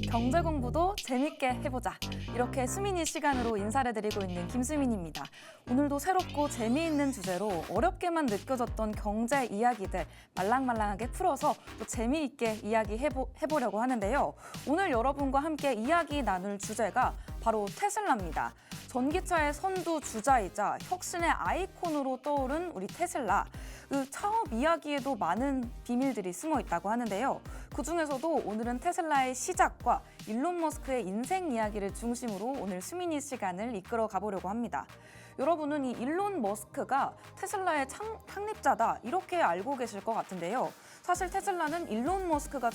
경제 공부도 재밌게 해보자. 이렇게 수민이 시간으로 인사를 드리고 있는 김수민입니다. 오늘도 새롭고 재미있는 주제로 어렵게만 느껴졌던 경제 이야기들 말랑말랑하게 풀어서 또 재미있게 이야기해보려고 하는데요. 오늘 여러분과 함께 이야기 나눌 주제가 바로 테슬라입니다. 전기차의 선두 주자이자 혁신의 아이콘으로 떠오른 우리 테슬라. 그 창업 이야기에도 많은 비밀들이 숨어 있다고 하는데요. 그중에서도 오늘은 테슬라의 시작과 일론 머스크의 인생 이야기를 중심으로 오늘 수민이 시간을 이끌어 가보려고 합니다. 여러분은 이 일론 머스크가 테슬라의 창립자다 이렇게 알고 계실 것 같은데요. 사실 테슬라는 일론 머스크가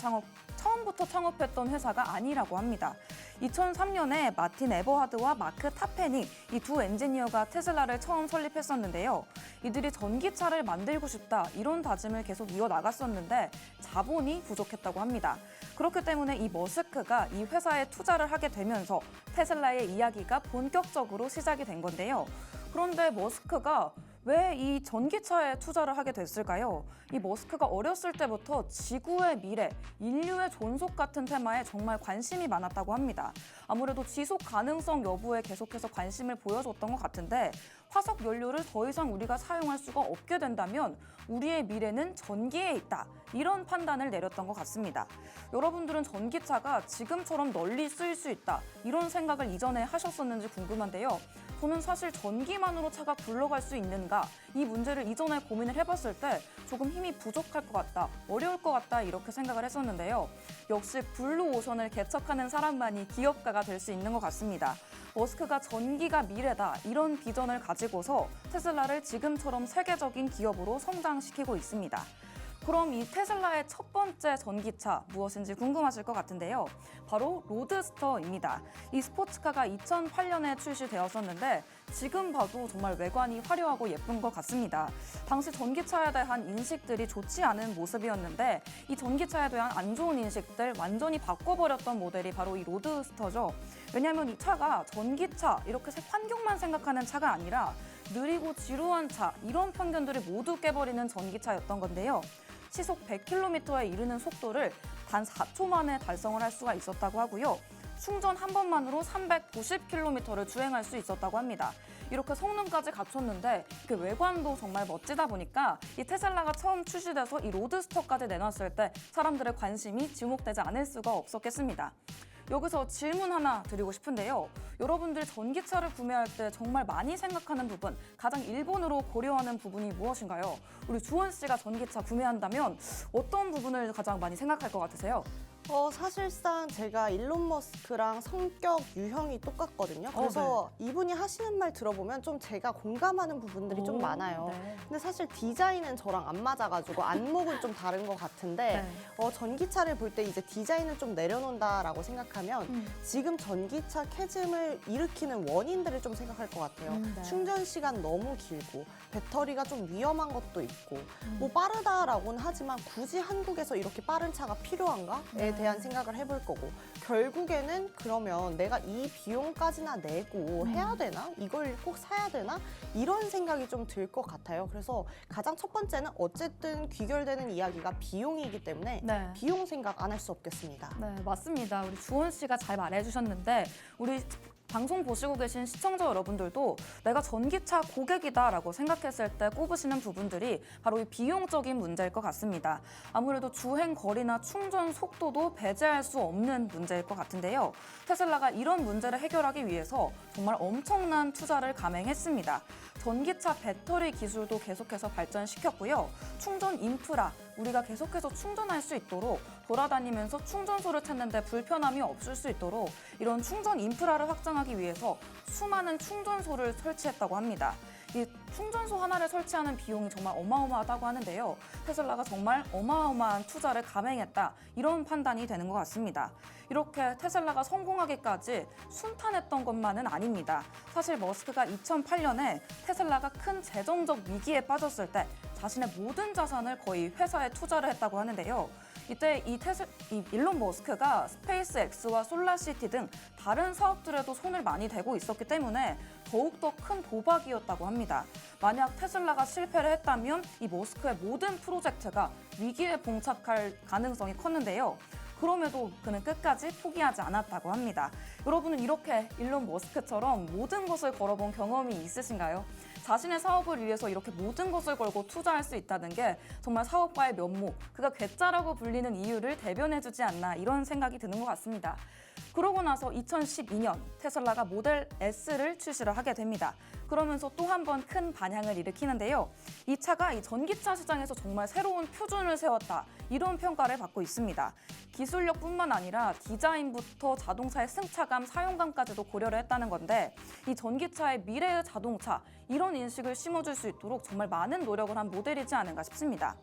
처음부터 창업했던 회사가 아니라고 합니다. 2003년에 마틴 에버하드와 마크 타페니 이 두 엔지니어가 테슬라를 처음 설립했었는데요. 이들이 전기차를 만들고 싶다 이런 다짐을 계속 이어나갔었는데 자본이 부족했다고 합니다. 그렇기 때문에 이 머스크가 이 회사에 투자를 하게 되면서 테슬라의 이야기가 본격적으로 시작이 된 건데요. 그런데 머스크가 왜 이 전기차에 투자를 하게 됐을까요? 이 머스크가 어렸을 때부터 지구의 미래, 인류의 존속 같은 테마에 정말 관심이 많았다고 합니다. 아무래도 지속 가능성 여부에 계속해서 관심을 보여줬던 것 같은데 화석 연료를 더 이상 우리가 사용할 수가 없게 된다면 우리의 미래는 전기에 있다. 이런 판단을 내렸던 것 같습니다. 여러분들은 전기차가 지금처럼 널리 쓰일 수 있다. 이런 생각을 이전에 하셨었는지 궁금한데요. 저는 사실 전기만으로 차가 굴러갈 수 있는가 이 문제를 이전에 고민을 해봤을 때 조금 힘이 부족할 것 같다, 어려울 것 같다 이렇게 생각을 했었는데요. 역시 블루오션을 개척하는 사람만이 기업가가 될 수 있는 것 같습니다. 머스크가 전기가 미래다 이런 비전을 가지고서 테슬라를 지금처럼 세계적인 기업으로 성장시키고 있습니다. 그럼 이 테슬라의 첫 번째 전기차 무엇인지 궁금하실 것 같은데요. 바로 로드스터입니다. 이 스포츠카가 2008년에 출시되었었는데 지금 봐도 정말 외관이 화려하고 예쁜 것 같습니다. 당시 전기차에 대한 인식들이 좋지 않은 모습이었는데 이 전기차에 대한 안 좋은 인식들 완전히 바꿔버렸던 모델이 바로 이 로드스터죠. 왜냐하면 이 차가 전기차 이렇게 환경만 생각하는 차가 아니라 느리고 지루한 차 이런 편견들을 모두 깨버리는 전기차였던 건데요. 시속 100km에 이르는 속도를 단 4초 만에 달성을 할 수가 있었다고 하고요. 충전 한 번만으로 390km를 주행할 수 있었다고 합니다. 이렇게 성능까지 갖췄는데 그 외관도 정말 멋지다 보니까 이 테슬라가 처음 출시돼서 이 로드스터까지 내놨을 때 사람들의 관심이 지목되지 않을 수가 없었겠습니다. 여기서 질문 하나 드리고 싶은데요. 여러분들 전기차를 구매할 때 정말 많이 생각하는 부분, 가장 1번으로 고려하는 부분이 무엇인가요? 우리 주원 씨가 전기차 구매한다면 어떤 부분을 가장 많이 생각할 것 같으세요? 사실상 제가 일론 머스크랑 성격 유형이 똑같거든요. 그래서 이분이 하시는 말 들어보면 좀 제가 공감하는 부분들이 좀 많아요. 네. 근데 사실 디자인은 저랑 안 맞아가지고 안목은 좀 다른 것 같은데 전기차를 볼 때 이제 디자인을 좀 내려놓는다라고 생각하면 지금 전기차 캐즘을 일으키는 원인들을 좀 생각할 것 같아요. 네. 충전 시간 너무 길고 배터리가 좀 위험한 것도 있고 뭐 빠르다라고는 하지만 굳이 한국에서 이렇게 빠른 차가 필요한가에 대한 생각을 해볼 거고 결국에는 그러면 내가 이 비용까지나 내고 해야 되나? 이걸 꼭 사야 되나? 이런 생각이 좀 들 것 같아요. 그래서 가장 첫 번째는 어쨌든 귀결되는 이야기가 비용이기 때문에 네. 비용 생각 안 할 수 없겠습니다. 네, 맞습니다. 우리 주원 씨가 잘 말해주셨는데 우리 방송 보시고 계신 시청자 여러분들도 내가 전기차 고객이다라고 생각했을 때 꼽으시는 부분들이 바로 이 비용적인 문제일 것 같습니다. 아무래도 주행 거리나 충전 속도도 배제할 수 없는 문제일 것 같은데요. 테슬라가 이런 문제를 해결하기 위해서 정말 엄청난 투자를 감행했습니다. 전기차 배터리 기술도 계속해서 발전시켰고요. 충전 인프라, 우리가 계속해서 충전할 수 있도록 돌아다니면서 충전소를 찾는데 불편함이 없을 수 있도록 이런 충전 인프라를 확장하기 위해서 수많은 충전소를 설치했다고 합니다. 이 충전소 하나를 설치하는 비용이 정말 어마어마하다고 하는데요. 테슬라가 정말 어마어마한 투자를 감행했다. 이런 판단이 되는 것 같습니다. 이렇게 테슬라가 성공하기까지 순탄했던 것만은 아닙니다. 사실 머스크가 2008년에 테슬라가 큰 재정적 위기에 빠졌을 때 자신의 모든 자산을 거의 회사에 투자를 했다고 하는데요. 이때 이 일론 머스크가 스페이스X와 솔라시티 등 다른 사업들에도 손을 많이 대고 있었기 때문에 더욱더 큰 도박이었다고 합니다. 만약 테슬라가 실패를 했다면 이 머스크의 모든 프로젝트가 위기에 봉착할 가능성이 컸는데요. 그럼에도 그는 끝까지 포기하지 않았다고 합니다. 여러분은 이렇게 일론 머스크처럼 모든 것을 걸어본 경험이 있으신가요? 자신의 사업을 위해서 이렇게 모든 것을 걸고 투자할 수 있다는 게 정말 사업가의 면목, 그가 괴짜라고 불리는 이유를 대변해주지 않나 이런 생각이 드는 것 같습니다. 그러고 나서 2012년 테슬라가 모델 S를 출시를 하게 됩니다. 그러면서 또 한 번 큰 반향을 일으키는데요. 이 차가 이 전기차 시장에서 정말 새로운 표준을 세웠다. 이런 평가를 받고 있습니다. 기술력뿐만 아니라 디자인부터 자동차의 승차감, 사용감까지도 고려를 했다는 건데 이 전기차의 미래의 자동차 이런 인식을 심어줄 수 있도록 정말 많은 노력을 한 모델이지 않은가 싶습니다.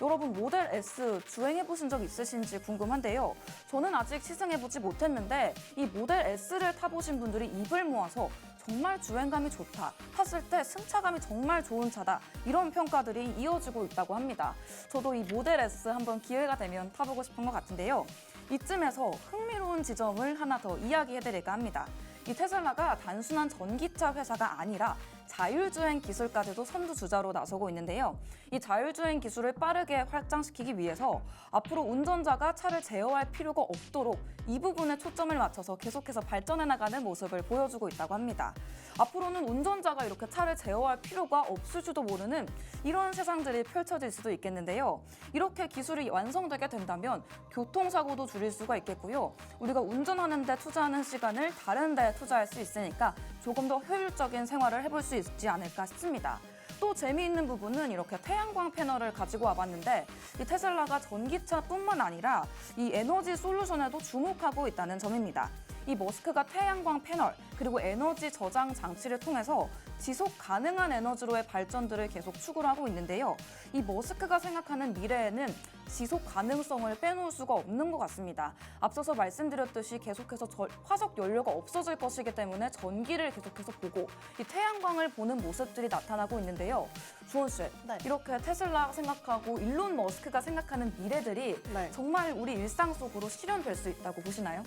여러분 모델 S 주행해보신 적 있으신지 궁금한데요. 저는 아직 시승해보지 못했는데 이 모델 S를 타보신 분들이 입을 모아서 정말 주행감이 좋다. 탔을 때 승차감이 정말 좋은 차다. 이런 평가들이 이어지고 있다고 합니다. 저도 이 모델 S 한번 기회가 되면 타보고 싶은 것 같은데요. 이쯤에서 흥미로운 지점을 하나 더 이야기해드릴까 합니다. 이 테슬라가 단순한 전기차 회사가 아니라 자율주행 기술까지도 선두주자로 나서고 있는데요. 이 자율주행 기술을 빠르게 확장시키기 위해서 앞으로 운전자가 차를 제어할 필요가 없도록 이 부분에 초점을 맞춰서 계속해서 발전해 나가는 모습을 보여주고 있다고 합니다. 앞으로는 운전자가 이렇게 차를 제어할 필요가 없을지도 모르는 이런 세상들이 펼쳐질 수도 있겠는데요. 이렇게 기술이 완성되게 된다면 교통사고도 줄일 수가 있겠고요. 우리가 운전하는 데 투자하는 시간을 다른 데 투자할 수 있으니까 조금 더 효율적인 생활을 해볼 수 있지 않을까 싶습니다. 또 재미있는 부분은 이렇게 태양광 패널을 가지고 와봤는데 이 테슬라가 전기차뿐만 아니라 이 에너지 솔루션에도 주목하고 있다는 점입니다. 이 머스크가 태양광 패널 그리고 에너지 저장 장치를 통해서 지속 가능한 에너지로의 발전들을 계속 추구를 하고 있는데요. 이 머스크가 생각하는 미래에는 지속 가능성을 빼놓을 수가 없는 것 같습니다. 앞서서 말씀드렸듯이 계속해서 화석 연료가 없어질 것이기 때문에 전기를 계속해서 보고 이 태양광을 보는 모습들이 나타나고 있는데요. 주원 씨, 네. 이렇게 테슬라 생각하고 일론 머스크가 생각하는 미래들이 네. 정말 우리 일상 속으로 실현될 수 있다고 보시나요?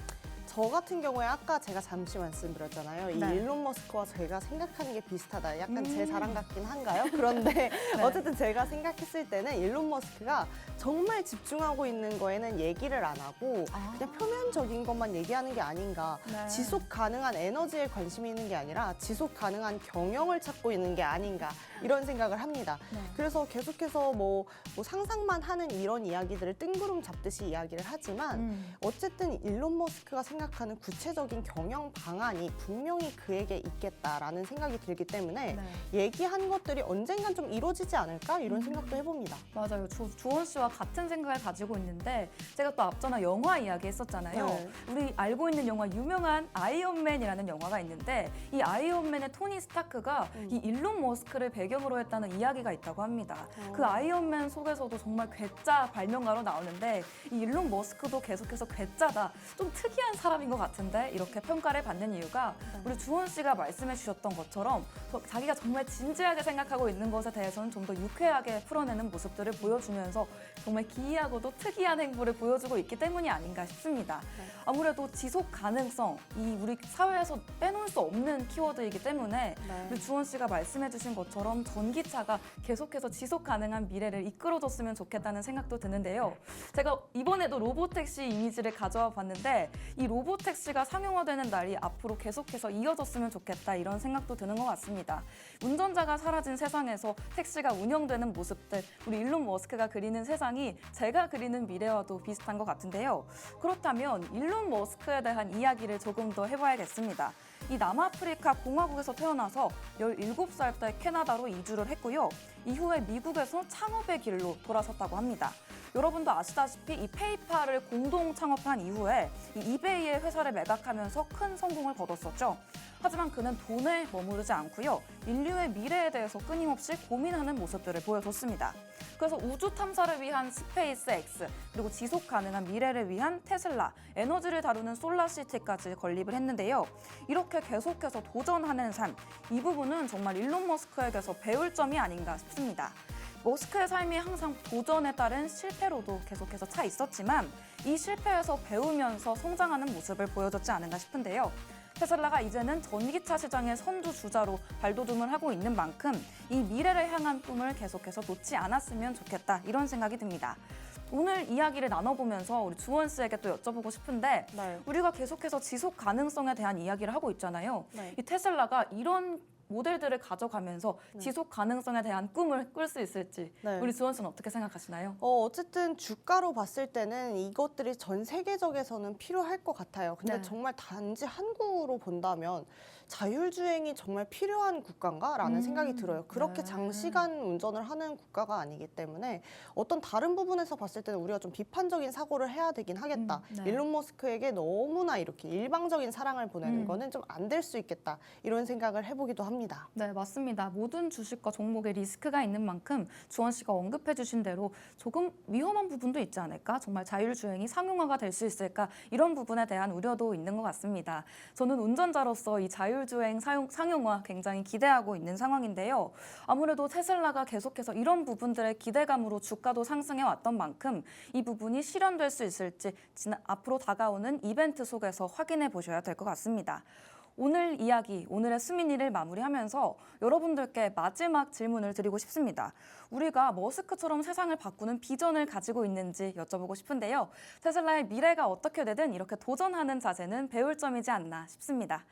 저 같은 경우에 아까 제가 잠시 말씀드렸잖아요. 이 네. 일론 머스크와 제가 생각하는 게 비슷하다. 약간 제 자랑 같긴 한가요? 그런데 네. 어쨌든 제가 생각했을 때는 일론 머스크가 정말 집중하고 있는 거에는 얘기를 안 하고 그냥 표면적인 것만 얘기하는 게 아닌가. 네. 지속 가능한 에너지에 관심이 있는 게 아니라 지속 가능한 경영을 찾고 있는 게 아닌가. 이런 생각을 합니다. 네. 그래서 계속해서 뭐 상상만 하는 이런 이야기들을 뜬구름 잡듯이 이야기를 하지만 어쨌든 일론 머스크가 생각하는 구체적인 경영 방안이 분명히 그에게 있겠다라는 생각이 들기 때문에 네. 얘기한 것들이 언젠간 좀 이루어지지 않을까 이런 생각도 해봅니다. 맞아요. 조원 씨와 같은 생각을 가지고 있는데 제가 또 앞전에 영화 이야기 했었잖아요. 네. 우리 알고 있는 영화 유명한 아이언맨이라는 영화가 있는데 이 아이언맨의 토니 스타크가 이 일론 머스크를 배경으로 했다는 이야기가 있다고 합니다. 그 아이언맨 속에서도 정말 괴짜 발명가로 나오는데 이 일론 머스크도 계속해서 괴짜다. 좀 특이한 사람인 것 같은데 이렇게 평가를 받는 이유가 우리 주원 씨가 말씀해 주셨던 것처럼 자기가 정말 진지하게 생각하고 있는 것에 대해서는 좀 더 유쾌하게 풀어내는 모습들을 보여주면서 정말 기이하고도 특이한 행보를 보여주고 있기 때문이 아닌가 싶습니다. 아무래도 지속 가능성, 이 우리 사회에서 빼놓을 수 없는 키워드이기 때문에 우리 주원 씨가 말씀해 주신 것처럼 전기차가 계속해서 지속 가능한 미래를 이끌어줬으면 좋겠다는 생각도 드는데요. 제가 이번에도 로보택시 이미지를 가져와 봤는데 이 로보택시가 상용화되는 날이 앞으로 계속해서 이어졌으면 좋겠다 이런 생각도 드는 것 같습니다. 운전자가 사라진 세상에서 택시가 운영되는 모습들, 우리 일론 머스크가 그리는 세상이 제가 그리는 미래와도 비슷한 것 같은데요. 그렇다면 일론 머스크에 대한 이야기를 조금 더 해봐야겠습니다. 이 남아프리카 공화국에서 태어나서 17살 때 캐나다로 이주를 했고요. 이후에 미국에서 창업의 길로 돌아섰다고 합니다. 여러분도 아시다시피 이 페이팔을 공동 창업한 이후에 이 이베이의 회사를 매각하면서 큰 성공을 거뒀었죠. 하지만 그는 돈에 머무르지 않고요. 인류의 미래에 대해서 끊임없이 고민하는 모습들을 보여줬습니다. 그래서 우주 탐사를 위한 스페이스 X, 그리고 지속 가능한 미래를 위한 테슬라, 에너지를 다루는 솔라시티까지 건립을 했는데요. 이렇게 계속해서 도전하는 삶, 이 부분은 정말 일론 머스크에게서 배울 점이 아닌가 싶습니다. 머스크의 삶이 항상 도전에 따른 실패로도 계속해서 차 있었지만 이 실패에서 배우면서 성장하는 모습을 보여줬지 않은가 싶은데요. 테슬라가 이제는 전기차 시장의 선두주자로 발돋움을 하고 있는 만큼 이 미래를 향한 꿈을 계속해서 놓지 않았으면 좋겠다 이런 생각이 듭니다. 오늘 이야기를 나눠보면서 우리 주원 씨에게 또 여쭤보고 싶은데 우리가 계속해서 지속 가능성에 대한 이야기를 하고 있잖아요. 이 테슬라가 이런 모델들을 가져가면서 지속 가능성에 대한 꿈을 꿀 수 있을지 우리 주원 씨는 어떻게 생각하시나요? 어쨌든 주가로 봤을 때는 이것들이 전 세계적에서는 필요할 것 같아요. 근데 정말 단지 한국으로 본다면 자율주행이 정말 필요한 국가인가라는 생각이 들어요. 그렇게 장시간 운전을 하는 국가가 아니기 때문에 어떤 다른 부분에서 봤을 때는 우리가 좀 비판적인 사고를 해야 되긴 하겠다. 일론 머스크에게 너무나 이렇게 일방적인 사랑을 보내는 거는 좀 안 될 수 있겠다. 이런 생각을 해보기도 합니다. 있습니다. 네, 맞습니다. 모든 주식과 종목에 리스크가 있는 만큼 주원 씨가 언급해 주신 대로 조금 위험한 부분도 있지 않을까? 정말 자율주행이 상용화가 될 수 있을까? 이런 부분에 대한 우려도 있는 것 같습니다. 저는 운전자로서 이 자율주행 상용화 굉장히 기대하고 있는 상황인데요. 아무래도 테슬라가 계속해서 이런 부분들의 기대감으로 주가도 상승해 왔던 만큼 이 부분이 실현될 수 있을지 앞으로 다가오는 이벤트 속에서 확인해 보셔야 될 것 같습니다. 오늘 이야기, 오늘의 수민이를 마무리하면서 여러분들께 마지막 질문을 드리고 싶습니다. 우리가 머스크처럼 세상을 바꾸는 비전을 가지고 있는지 여쭤보고 싶은데요. 테슬라의 미래가 어떻게 되든 이렇게 도전하는 자세는 배울 점이지 않나 싶습니다.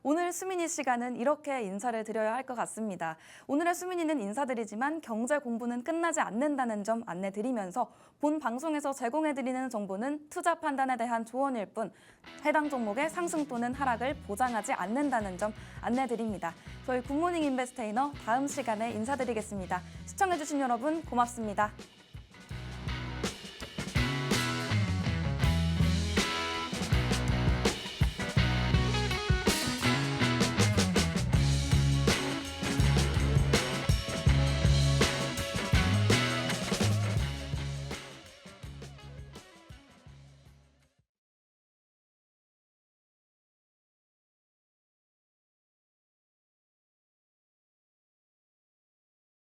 오늘 수민이 시간은 이렇게 인사를 드려야 할 것 같습니다. 오늘의 수민이는 인사드리지만 경제 공부는 끝나지 않는다는 점 안내드리면서 본 방송에서 제공해드리는 정보는 투자 판단에 대한 조언일 뿐 해당 종목의 상승 또는 하락을 보장하지 않는다는 점 안내드립니다. 저희 굿모닝 인베스테이너 다음 시간에 인사드리겠습니다. 시청해주신 여러분 고맙습니다.